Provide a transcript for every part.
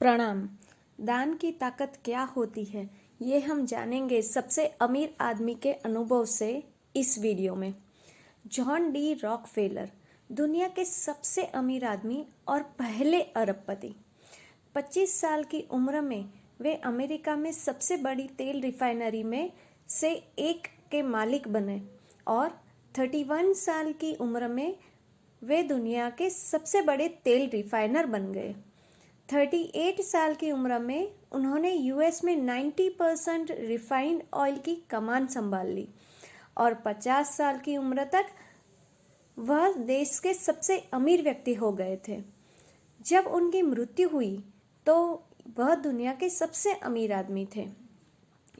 प्रणाम। दान की ताकत क्या होती है, ये हम जानेंगे सबसे अमीर आदमी के अनुभव से इस वीडियो में। जॉन डी रॉकफेलर दुनिया के सबसे अमीर आदमी और पहले अरबपति। 25 साल की उम्र में वे अमेरिका में सबसे बड़ी तेल रिफाइनरी में से एक के मालिक बने और 31 साल की उम्र में वे दुनिया के सबसे बड़े तेल रिफाइनर बन गए। 38 साल की उम्र में उन्होंने यूएस में 90% रिफाइंड ऑयल की कमान संभाल ली और 50 साल की उम्र तक वह देश के सबसे अमीर व्यक्ति हो गए थे। जब उनकी मृत्यु हुई तो वह दुनिया के सबसे अमीर आदमी थे।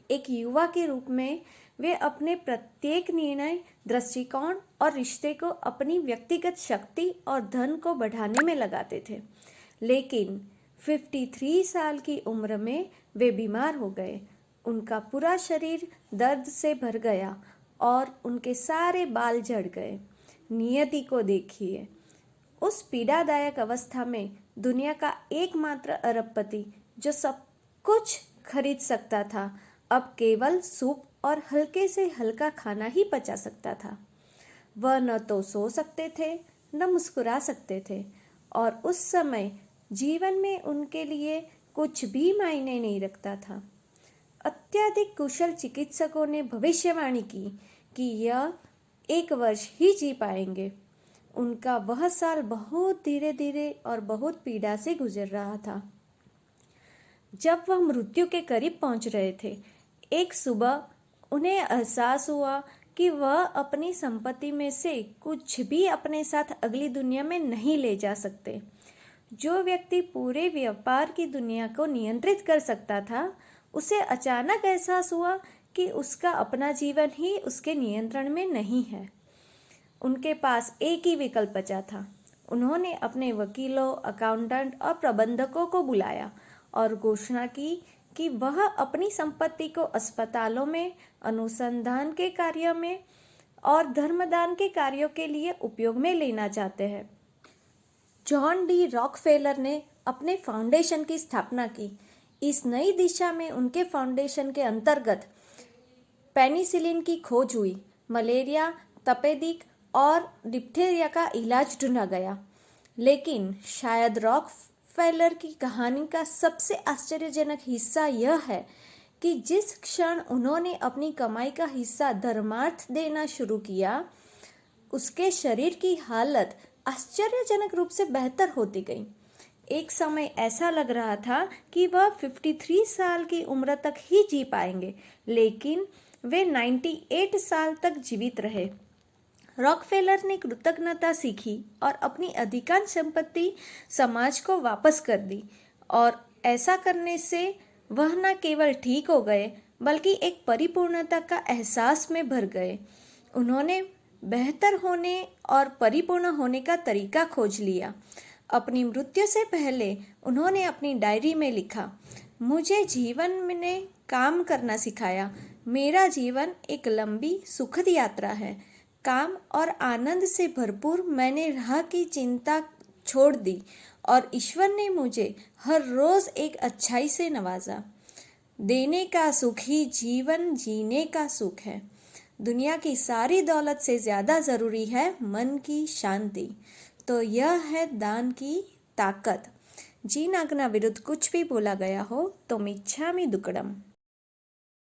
एक युवा के रूप में वे अपने प्रत्येक निर्णय, दृष्टिकोण और रिश्ते को अपनी व्यक्तिगत शक्ति और धन को बढ़ाने में लगाते थे। लेकिन 53 साल की उम्र में वे बीमार हो गए। उनका पूरा शरीर दर्द से भर गया और उनके सारे बाल झड़ गए। नियति को देखिए, उस पीड़ादायक अवस्था में दुनिया का एकमात्र अरबपति जो सब कुछ खरीद सकता था, अब केवल सूप और हल्के से हल्का खाना ही पचा सकता था। वह न तो सो सकते थे न मुस्कुरा सकते थे और उस समय जीवन में उनके लिए कुछ भी मायने नहीं रखता था। अत्यधिक कुशल चिकित्सकों ने भविष्यवाणी की कि यह 1 वर्ष ही जी पाएंगे। उनका वह साल बहुत धीरे धीरे और बहुत पीड़ा से गुजर रहा था। जब वह मृत्यु के करीब पहुंच रहे थे, एक सुबह उन्हें एहसास हुआ कि वह अपनी संपत्ति में से कुछ भी अपने साथ अगली दुनिया में नहीं ले जा सकते। जो व्यक्ति पूरे व्यापार की दुनिया को नियंत्रित कर सकता था, उसे अचानक एहसास हुआ कि उसका अपना जीवन ही उसके नियंत्रण में नहीं है। उनके पास एक ही विकल्प बचा था। उन्होंने अपने वकीलों, अकाउंटेंट और प्रबंधकों को बुलाया और घोषणा की कि वह अपनी संपत्ति को अस्पतालों में, अनुसंधान के कार्यों में और धर्मदान के कार्यों के लिए उपयोग में लेना चाहते हैं। जॉन डी रॉकफेलर ने अपने फाउंडेशन की स्थापना की। इस नई दिशा में उनके फाउंडेशन के अंतर्गत पेनिसिलिन की खोज हुई। मलेरिया, तपेदिक और डिप्थीरिया का इलाज ढूंढा गया। लेकिन शायद रॉकफेलर की कहानी का सबसे आश्चर्यजनक हिस्सा यह है कि जिस क्षण उन्होंने अपनी कमाई का हिस्सा धर्मार्थ देना शुरू किया, उसके शरीर की हालत आश्चर्यजनक रूप से बेहतर होती गई। एक समय ऐसा लग रहा था कि वह 53 साल की उम्र तक ही जी पाएंगे, लेकिन वे 98 साल तक जीवित रहे। रॉकफेलर ने कृतज्ञता सीखी और अपनी अधिकांश संपत्ति समाज को वापस कर दी और ऐसा करने से वह न केवल ठीक हो गए बल्कि एक परिपूर्णता का एहसास में भर गए। उन्होंने बेहतर होने और परिपूर्ण होने का तरीका खोज लिया। अपनी मृत्यु से पहले उन्होंने अपनी डायरी में लिखा, मुझे जीवन ने काम करना सिखाया। मेरा जीवन एक लंबी सुखद यात्रा है। काम और आनंद से भरपूर मैंने राह की चिंता छोड़ दी और ईश्वर ने मुझे हर रोज एक अच्छाई से नवाजा। देने का सुख ही जीवन जीने का सुख है। दुनिया की सारी दौलत से ज़्यादा ज़रूरी है मन की शांति। तो यह है दान की ताकत। जिन आज्ञा विरुद्ध कुछ भी बोला गया हो तो मिच्छामि दुक्कडम।